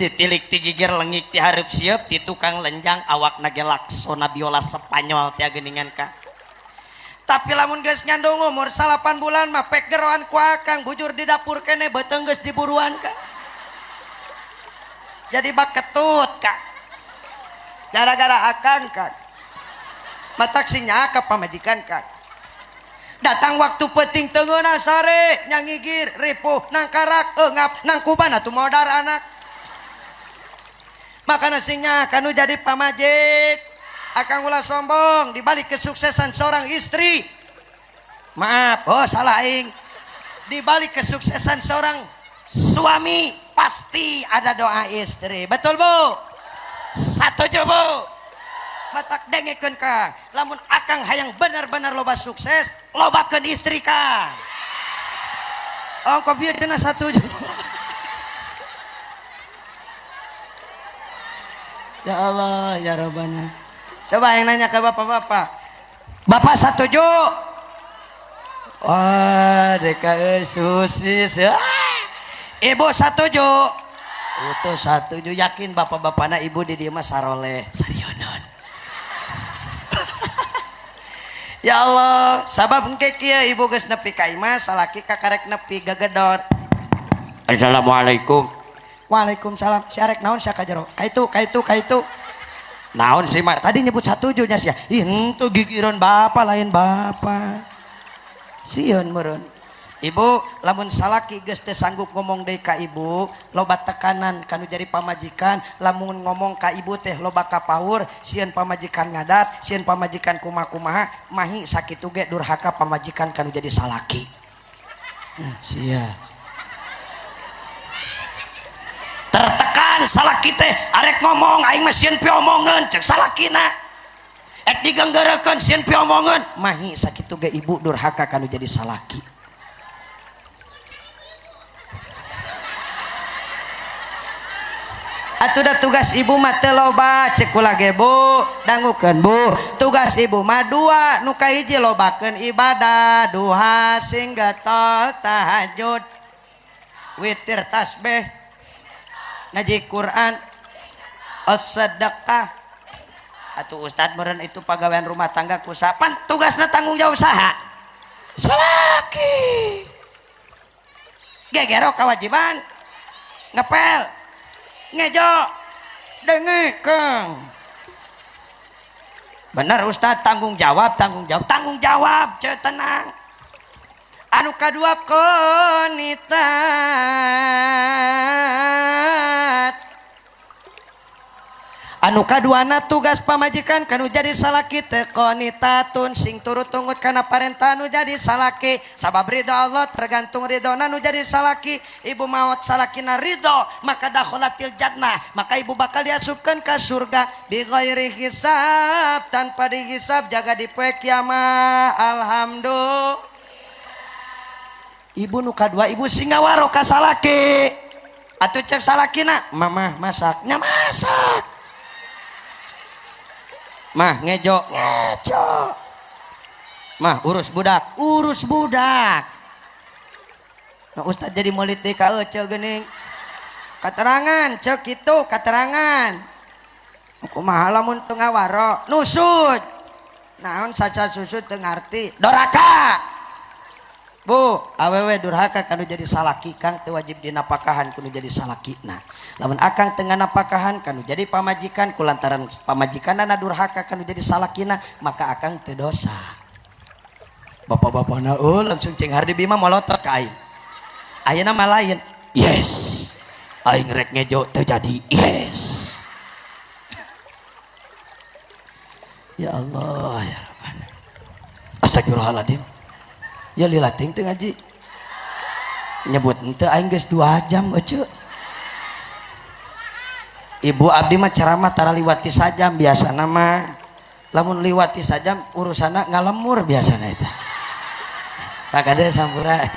ditilik ti gigir lengik ti hareup sieup ti tukang lenjang awak nage laksona biola Spanyol ti geuningan ka. Tapi lamun geus nyandung umur 8 bulan mah pek geroan ku akang bujur di dapur kene beuteung geus diburuan ka. Jadi baketut ka. Gara-gara akang ka. Matak sinya ka pamajikan ka. Datang waktu penting tengeuna sare nyangigir ripuh nang karak eungap nang kuban atuh modar anak. Makana singnya kanu jadi pamajik akang ulah sombong dibalik kesuksesan seorang istri. Maaf, oh salah aing. Dibalik kesuksesan seorang suami pasti ada doa istri. Betul Bu? Satuju Bu? Matak dengekeun Kang, lamun akang hayang benar-benar loba sukses, lobakeun istri Kang. Ongko bieu cenah satuju. Ya Allah, ya Rabbana. Coba yang nanya ke bapak-bapak. Bapak satuju? Wah, deka susis. Ibu satuju? Utuh satuju, yakin bapak-bapakna ibu di dieu mah saroleh. Sarionon. Ya Allah, sabab engke kieu ibu geus nepi ka imah, salaki kakarek nepi gagedor. Assalamualaikum. Waalaikumsalam. Si arek naon sia ka jero? Kaitu. Naon sih Mak? Tadi nyebut satuju nya sia. Ih, henteu gigireun bapak lain bapak. Sieun meureun. Ibu, lamun salaki geus teu sanggup ngomong deui ka ibu, loba tekanan kanu jadi pamajikan, lamun ngomong ka ibu teh loba kapaur, sieun pamajikan ngadat, sieun pamajikan kumaha-kumaha, mahi sakitu ge durhaka pamajikan kanu jadi salaki. Sia. Tertekan salaki teh arek ngomong aing mah sieun piomongeun ceuk salakina. Ek digenggeurekeun sieun piomongeun, mahi sakitu ge ibu durhaka kanu jadi salaki. Atuh da tugas ibu mah teu loba cek kula ge Bu, dangukeun Bu. Tugas ibu mah dua, nu kahiji lobakeun ibadah, duha singgetol tahajud, witir tasbih, ngaji Quran, sedekah. Atuh ustad meureun itu pagawean rumah tangga kusapan tugasna tanggung jawab saha? Salaki. Gegero kewajiban ngepel ngejo dengekeun. Bener Ustad, tanggung jawab ce tenang. Anu kadua qanitat. Anu kaduana tugas pamajikan kanu jadi salaki teh qanitatun sing turut tungut kana parentah nu jadi salaki. Sabab ridho Allah tergantung ridhona nu jadi salaki. Ibu maot salakina ridho maka dakholatil jannah, maka ibu bakal diasupkeun ka surga bi ghairi hisab, tanpa dihisab jaga di poe kiamat. Alhamdulillah. Ibu nu kadua ibu singawaro ka salaki. Atuh cek salakina, mamah masak, nya masak. Mah ngejo. Mah urus budak. Nah Ustad jadi mulit deui ka eceu geuning. Katerangan ceuk kitu katerangan. Kumaha lamun teu ngawaro? Nusut. Naon saca susut teu ngarti. Doraka. Bu, awewe durhaka kanu jadi salaki kang teu wajib dinapakahan kanu jadi salakina. Lamun akang teu nganapakahan kanu jadi pamajikan kulantaran pamajikanna durhaka kanu jadi salakina, maka akang teu dosa. Bapak-bapakna langsung cenghar di bima molotot ka aing. Ayeuna mah lain. Yes. Aing rek ngejo teu jadi. Yes. Ya Allah ya Rabbana. Astagfirullahaladzim. Ya lilating teu ngaji. Nyebut henteu aing geus 2 jam eceu. Ibu abdi mah ceramah tara liwati sajam biasana mah. Lamun liwati sajam urusana ngalemur biasana eta. Kakade sampura.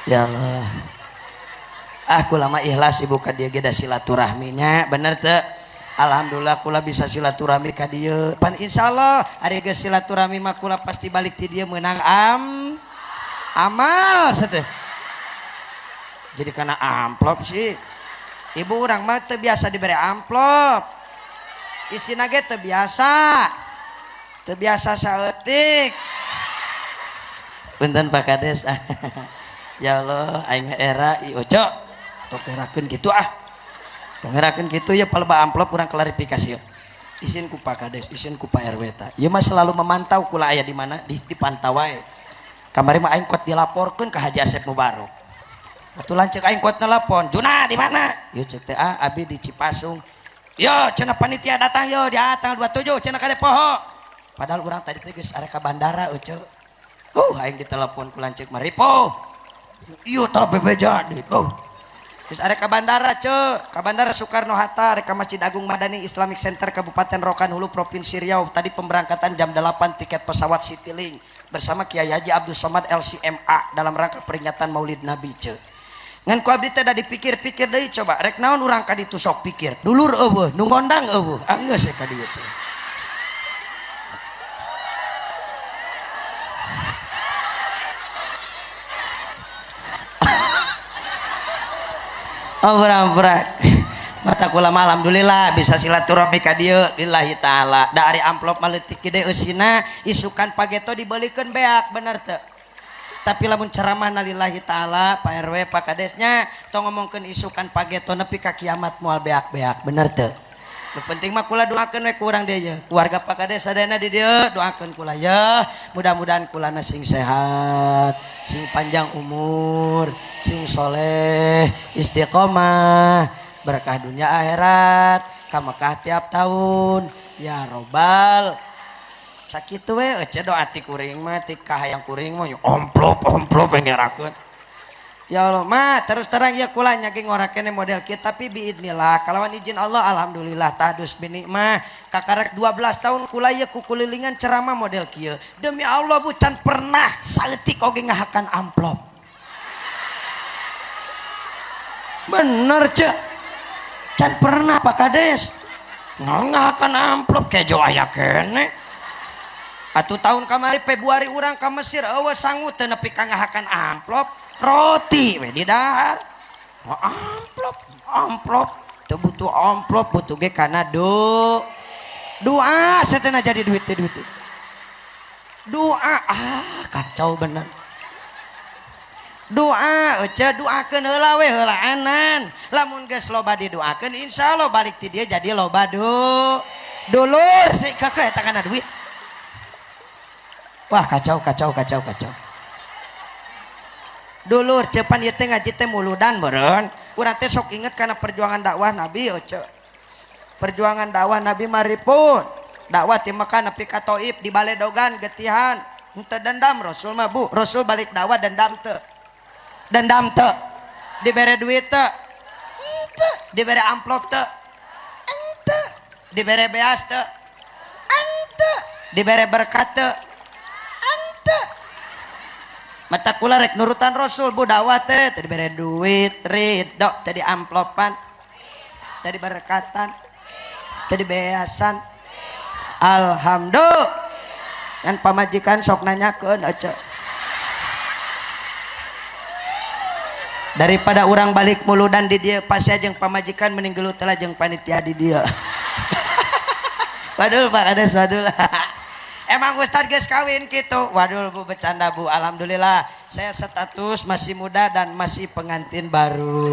Ya Allah. Aku lama ikhlas ibu ka dieu ge da silaturahminya, bener teu? Alhamdulillah kula bisa silaturahmi ka dieu. Pan insyaallah ari geus silaturahmi mah kula pasti balik ti dieu meunang amal seteh. Jadi karena amplop sih Ibu orang mah teu biasa diberi amplop. Isina ge teu biasa. Teu biasa saeutik. Punten Pak Kades. Ya Allah, aing era ieu cok. Tokerakeun kitu ah. Tokerakeun kitu ya paleba amplop urang klarifikasi. Isin ku Pak Kades, isin ku Pak RW ta. Ieu mah selalu memantau kula aya di mana dipantau wae. Kamari mah aing kuat dilaporkeun ka Haji Asep Mubarok. Atuh lanceuk aing kuat nelpon, "Juna di mana?" Ieu ceuk teh abi di Cipasung. Yo, cenah panitia datang yo di tanggal 27 cenah ka Depoho. Padahal urang tadi teh geus arek ka bandara euceu. Aing ditelepon ku lanceuk mah, "Ripo." Ieu tah bebe jadi. Geus arek ka bandara ceu, ka Bandara Soekarno Hatta, rek ka Masjid Agung Madani Islamic Center Kabupaten Rokan Hulu Provinsi Riau. Tadi pemberangkatan jam 8 tiket pesawat Citylink bersama Kiai Haji Abdul Somad LCMA dalam rangka peringatan Maulid Nabi ceu. Ngan ku abdi teh da dipikir-pikir deui coba rek naon urang ka ditu sok pikir. Dulur eueuh, nu ngondang eueuh. Geus ka dieu ceu. Berak mata kula mah alhamdulillah bisa silaturahmi ka dieu lillahi taala. Da ari amplop maleutik gede eusina isukan pageto dibeulikeun beak bener teu. Tapi lamun ceramahna lillahi taala Pak RW Pak Kadesnya tong ngomongkeun isukan pageto nepi ka kiamat moal beak-beak bener teu. Nu penting mah kula doakeun we ku urang dieu ye. Keluarga Pak Kades sadayana di dieu doakeun kula ya. Mudah-mudahan kulana sing sehat, sing panjang umur, sing soleh, istiqomah, berkah dunia akhirat, ka Mekah tiap tahun. Ya robbal. Sakitu we ece doa ti kuring mah ti kahayang kuring mah omplop ngerakeun. Ya Allah mah terus terang ya kula nyage ngorakene model kieu tapi biidznillah kalawan izin Allah alhamdulillah tahdus binikmah kakarek 12 tahun kula ya kukulilingan ceramah model kieu. Demi Allah bu can pernah saeutik oge ngahakan amplop. Bener cek. Can pernah Pak Kades. Ngahakan amplop kejo aya kene. Atuh tahun kamari Februari urang ka Mesir eueuh sangut teu nepi ka ngahakan amplop. Roti we di dahar. Amplop teu butuh amplop butuh ge kana doa setena jadi duit doa kacau bener doa doakeun heula we heulaanan lamun geus loba didoakeun insyaallah balik ti dieu jadi loba dulur si kakek eta kana duit. Wah kacau dulur cepan ieu teh ngaji teh muludan beureun urang teh sok inget kana perjuangan dakwah Nabi oce. Perjuangan dakwah Nabi maripun dakwah ti Mekah nepi ka Thaif di Baledogan getihan henteu dendam Rasul mah bu. Rasul balik dakwah dendam teu dibere duit teu henteu dibere amplop teu henteu dibere beas teu henteu dibere berkat teu henteu. Mata kula rek nurutan Rasul bu dakwah teh tadi bere duit ridho tadi amplopan tadi berkatan tadi beasan alhamdulillah kan pamajikan sok nanyakeun aja daripada orang balik muludan di dia pasti jeung pamajikan mending gelut telah jeung panitia di dia. Waduh Pak Kades waduh. Emang Ustadz geus kawin gitu. Waduh bu bercanda bu. Alhamdulillah saya status masih muda dan masih pengantin baru.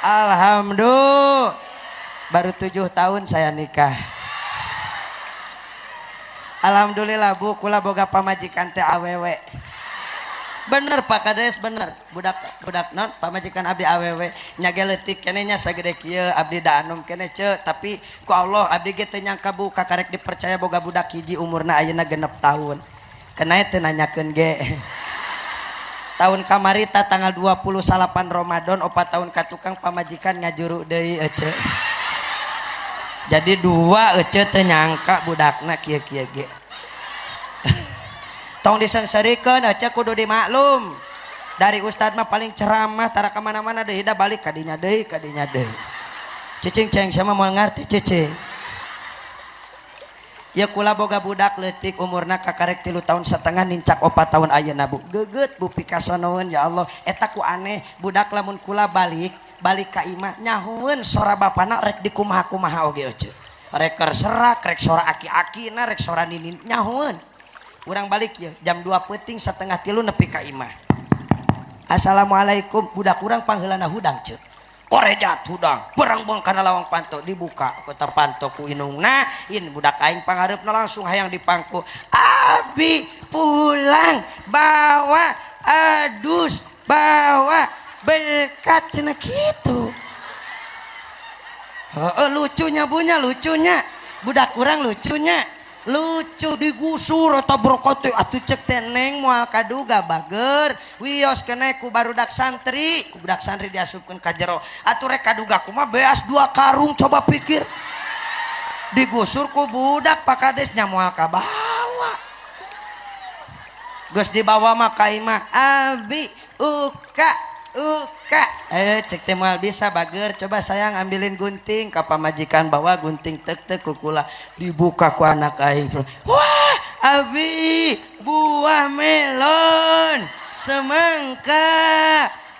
Alhamdulillah baru 7 tahun saya nikah. Alhamdulillah bu kula boga pamajikan teh awewe. Bener Pak Kades bener budak non pamajikan abdi awewe nyage leutik kene nya sagede kieu abdi da anom kene ceu tapi ku Allah abdi ge teu nyangka bu kakarek dipercaya boga budak hiji umurna ayeuna 6 tahun kenanya teu nanyakeun ge. Tahun kamari ta tanggal 28 Ramadan 4 tahun ka tukang pamajikan ngajuru deui ece. Jadi 2 ece teu nyangka budakna kieu-kieu ge. Tong disengsarikeun aja kudu dimaklum dari ustad mah paling ceramah tara kemana-mana deui da balik kadinya deui cicing ceng sama mau ngarti cicing Ya kula boga budak leutik umurna kakarek 3 tahun setengah nincak 4 tahun ayeuna Bu. Geget Bu pikasonoeun ya Allah. Eta ku aneh budak lamun kula balik ka imah nyahueun sora bapana rek dikumaha-kumaha oge euceuk. Rek keur serak, rek sora aki-akina, rek sora ninin nyahueun. Urang balik ya jam 2 peuting setengah 3 nepi ka imah. Assalamualaikum budak urang pangheulana hudang ceuk. Korejat hudang berang-bang kana lawang panto dibuka kota panto ku inungna in budak aing pangareupna langsung hayang dipangku abi pulang bawa adus bawa berkat cenah kitu. Heeh lucunya bunya lucunya budak urang lucunya lucu digusur atau brokot atuh cek teh neng moal kaduga bager wios kene ku barudak santri ku budak santri diasupkeun ka jero atuh rek kaduga kumaha beas 2 karung coba pikir digusur ku budak pakades nya moal ka bawa geus dibawa mah ka imah abi uka cek teh moal bisa bager coba sayang ambilin gunting ka pamajikan bawa gunting tek ku kula dibuka ku anak aing wah abi buah melon semangka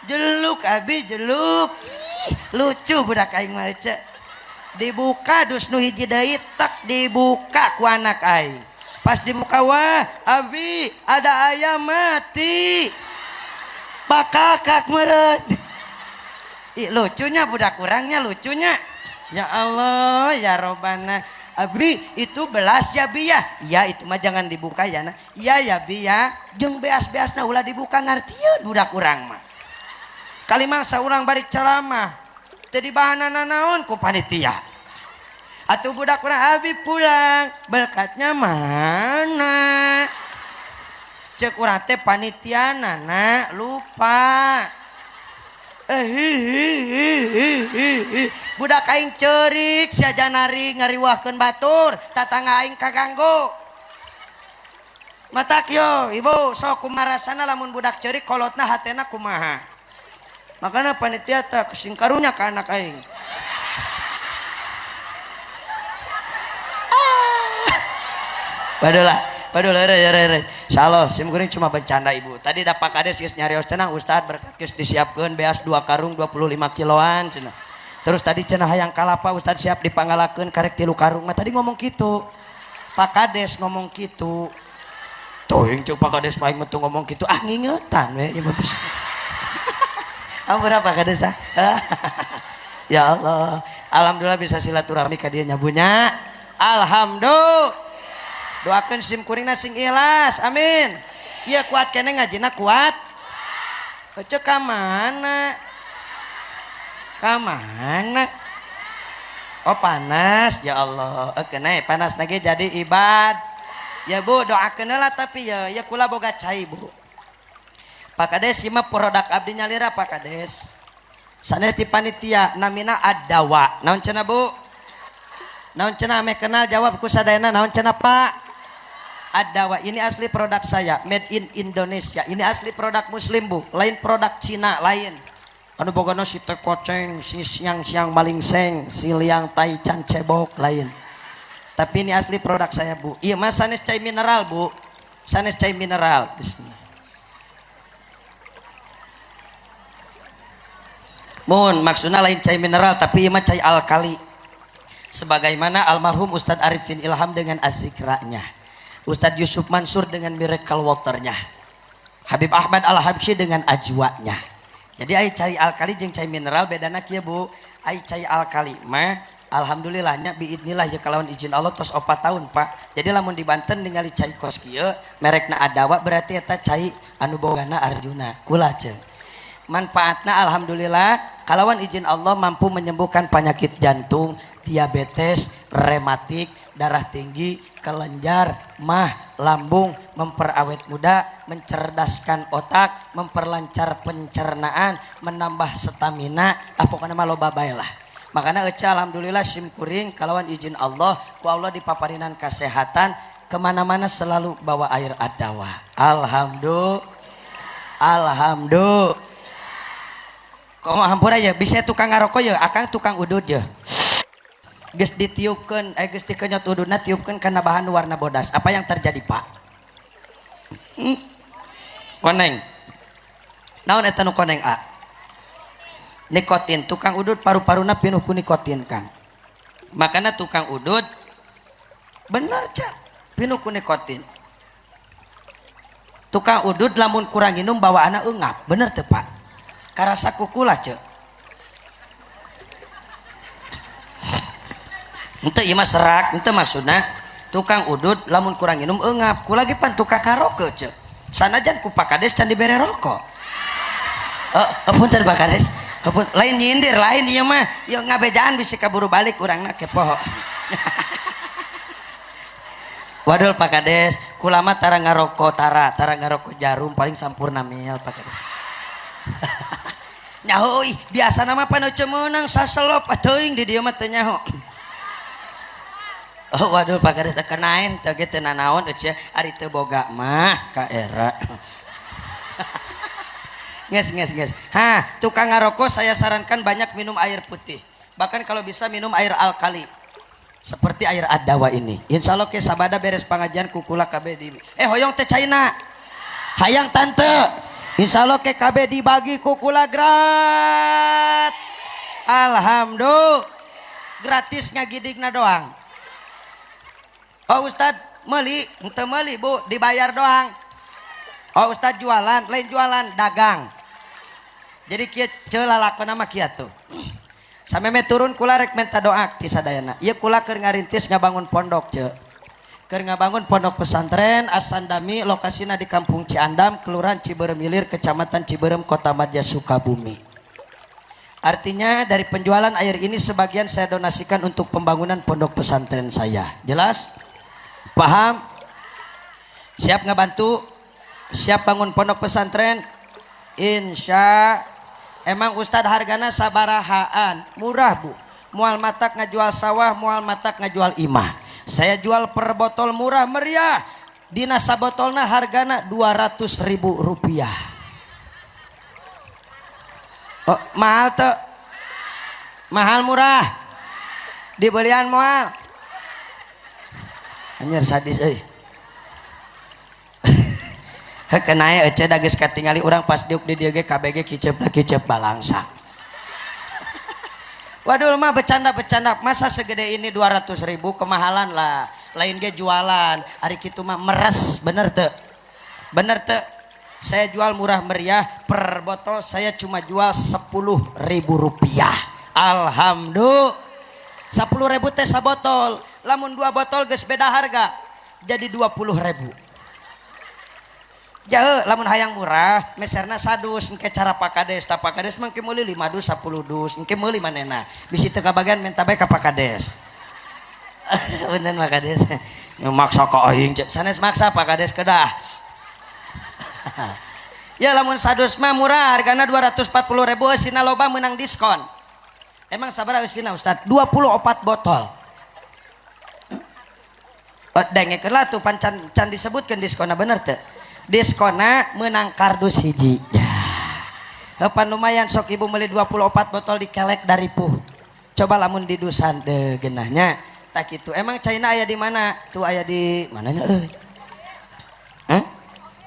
jeluk abi jeluk lucu budak aing mah cek dibuka dus nu hiji deui tak dibuka ku anak aing pas dibuka wah abi ada ayam mati bakakak meren lucunya budak kurangnya lucunya ya Allah ya Robana abri itu belas ya bi ya ya itu mah jangan dibuka ya nah iya ya bi ya jeung beas-beasna ulah dibuka ngartieun budak kurang mah kalimah saurang bari ceramah teu dibahanana naon ku panitia atuh budak kurang abi pulang berkatnya mana cek urang teh panitiana nak lupa budak aing ceurik sajanari ngariwahkeun batur tatangga aing kaganggu matak yo ibu sok kumaha rasana lamun budak ceurik kolotna hatena kumaha makana panitia teh sing karunya ka anak aing Padahal re. Insyaallah sim kuring cuma bercanda ibu. Tadi da Pak Kades geus nyarios tenang Ustad berkat geus disiapkeun beas 2 karung 25 kiloan cenah. Terus tadi cenah hayang kalapa Ustad siap dipanggalakeun karek 3 karung. Mah tadi ngomong kitu. Pak Kades ngomong kitu. Tuh yang cuk Pak Kades paling metu ngomong kitu ah ngingetan we ieu mah bisa. Ampura Pak Kades ah. Ya Allah. Alhamdulillah bisa silaturahmi ka dieu nya bunya. Alhamdulillah. Doakan sim kuringna sing ikhlas amin iya kuat kene ngajina kuat cek ka mana oh panas ya Allah kena panas lagi jadi ibad ya bu doakeun lah tapi ya kula boga cai bu Pak Kades ieu mah produk abdi nyalira Pak Kades sanes di panitia namina Adawa naon cenah bu naon cenah ame kenal jawab ku sadayana naon cenah Pak Adawa ini asli produk saya made in Indonesia ini asli produk muslim bu lain produk Cina lain anu bogana si teh koceng si siang malingseng si liang taichan cebok lain tapi ini asli produk saya bu iya mas sanes cai mineral bu sanes cai mineral bismillah mun maksudna lain cai mineral tapi iya mah cai alkali sebagaimana almarhum Ustadz Arifin Ilham dengan azikranya Ustadz Yusuf Mansur dengan miracle waternya Habib Ahmad Al-Habsyi dengan ajwanya jadi ai cai alkali jeung cai mineral bedana kieu bu ai cai alkali mah alhamdulillahnya biidnillah ya kalawan izin Allah tos 4 tahun Pak jadi lamun di Banten ningali cai kos kieu merekna Adawa berarti eta cai anu bogana Arjuna kula ceuk manfaatna alhamdulillah kalawan izin Allah mampu menyembuhkan penyakit jantung diabetes, rematik, darah tinggi, kelenjar, mah, lambung, memperawet muda, mencerdaskan otak, memperlancar pencernaan, menambah stamina, pokoknya mah loba bae lah. Makanya eueuh alhamdulillah sim kuring kalawan izin Allah, ku Allah dipaparinan kesehatan, kemana-mana selalu bawa air Adawa. Alhamdulillah. Kok hampura ya bisa tukang ngarokok ya, akang tukang udud ya. geus ditiupkeun geus dikenyot uduna tiupkeun kana bahan warna bodas. Apa yang terjadi, Pak? Koneng. Naon eta nu koneng, A? Nikotin. Tukang udud paru-paruna pinuh ku nikotin, Kang. Makanya tukang udud bener cak pinuh ku nikotin. Tukang udud lamun kurang minum bawaana eungap, bener teu Pak? Karasa kukula cek. Henteu ieu mah serak, henteu maksudna tukang udud lamun kurang minum eungap, ku lagi pan tukang karaoke cek. Sanajan ku Pak Kades can dibere rokok. Punten Pak Kades. Lain nyindir, lain ieu mah ieu ngabejaan bisi kaburu balik urangna kepoho. Waduh Pak Kades, kulama tara ngarokok tara ngarokok jarum paling sampurna mil Pak Kades. Nyaho biasa nama panu cemeunang saselop teuing di dieu mah teu nyaho. Oh waduh Pak Kades kenaen teu ge teu nanaon eueuh ari teu boga mah ka era. Nges. Tukang ngarokok saya sarankan banyak minum air putih. Bahkan kalau bisa minum air alkali. Seperti air Adawa ini. Insya Allah ke sabada beres pengajian kukula KB di. Hoyong teh China. Hayang tante. Insya Allah ke KB dibagi kukula grat. Alhamdulillah. Gratis ngagidigna doang. Oh Ustad meuli, ente meuli Bu, dibayar doang. Oh Ustad jualan, lain jualan, dagang. Jadi kieu ceulalakeun mah kieu tuh. Sameme turun kula rek menta doa ti sadayana. Ieu kula keur ngarintis ngabangun pondok ce. Keur ngabangun pondok pesantren As-Sandami, lokasina di Kampung Ciandam, Kelurahan Ciberem Ilir, Kecamatan Ciberem, Kota Madya, Sukabumi. Artinya dari penjualan air ini sebagian saya donasikan untuk pembangunan pondok pesantren saya. Jelas? Paham? Siap ngebantu? Siap bangun pondok pesantren? Insya emang Ustadz hargana sabarahaan, murah Bu. Mual matak ngajual sawah, mual matak ngajual imah. Saya jual per botol murah meriah. Dina sabotolna hargana 200.000 rupiah. Oh, mahal tuh. Mahal murah. Dibelian moal. Anjir sadis euy. Kenaya ece da geus katingali urang pas diuk di dieu ge KBG kicep balangsa. Waduh mah bercanda masa segede ini 200.000 kemahalan lah. Lain ge jualan ari kitu mah meres bener teu? Bener teu? Saya jual murah meriah per botol saya cuma jual 10.000 rupiah. Alhamdulillah 10.000 teh sabotol. Lamun 2 botol geus beda harga jadi 20.000. Jauh, lamun hayang murah, meserna sadus, engke cara Pak Kades, tak Pak Kades mangke meuli 5 dus, 10 dus, engke meuli manehna. Bisi teu kabagian minta bae ka Pak Kades. Bener Pak Kades. Yang maksa ka aing, sanes maksa Pak Kades kedah. Ya lamun sadus mah murah, hargana 240.000, eusina loba menang diskon. Emang sabaraha eusina Ustad? 24 botol. Dengekeun lah tuh can disebutkeun diskonna bener teu? Diskona menang kardus hiji ya. Pan lumayan sok ibu beli 24 botol dikelek dari puh. Coba lamun di dusan de genahnya tak gitu. Emang China aya di mana? Tuh aya di mananya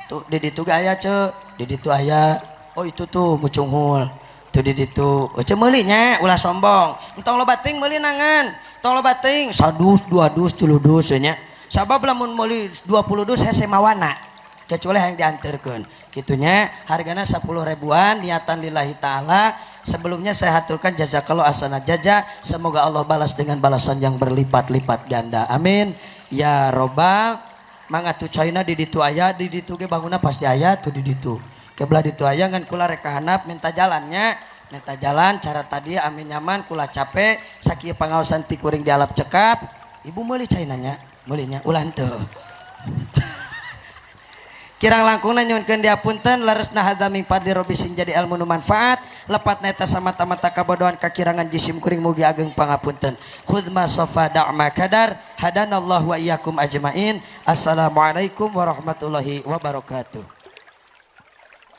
Tuh di ditu ge aya ce. Di ditu aya. Oh itu tuh Mucunghul. Tuh di ditu. Ceu meuli nya ulah sombong. Entong loba teuing meuli nangan. Tong loba teuing 1 dus, 2 dus, 3 dus nya. Sabab lamun meuli 20 dus hese mawana. Kecuali yang diantarkan gitunya harganya 10 ribuan niatan lillahi ta'ala. Sebelumnya saya haturkan jazakallahu ahsana jaza, semoga Allah balas dengan balasan yang berlipat-lipat ganda, amin ya robbal. Mangga tu China di ditu aya di ditu ge bangunna pasti aya tuh di ditu kebelah ditu aya ngan kula rek kahanap minta jalannya minta jalan cara tadi amin nyaman kula capek sakieu pangaosan ti kuring di alap cekap ibu meuli China nya meulinya ulah henteu. Kirang langkungna nyuwunkeun diapunten laresna hadaming fadli robi sing jadi ilmu nu manfaat lepat neta samata-mata kabodohan kakirangan jisim kuring mugi ageng pangapunten. Khudma sofa da'ma kadar hadanallahu wa iyyakum ajmain. Assalamualaikum warahmatullahi wabarakatuh.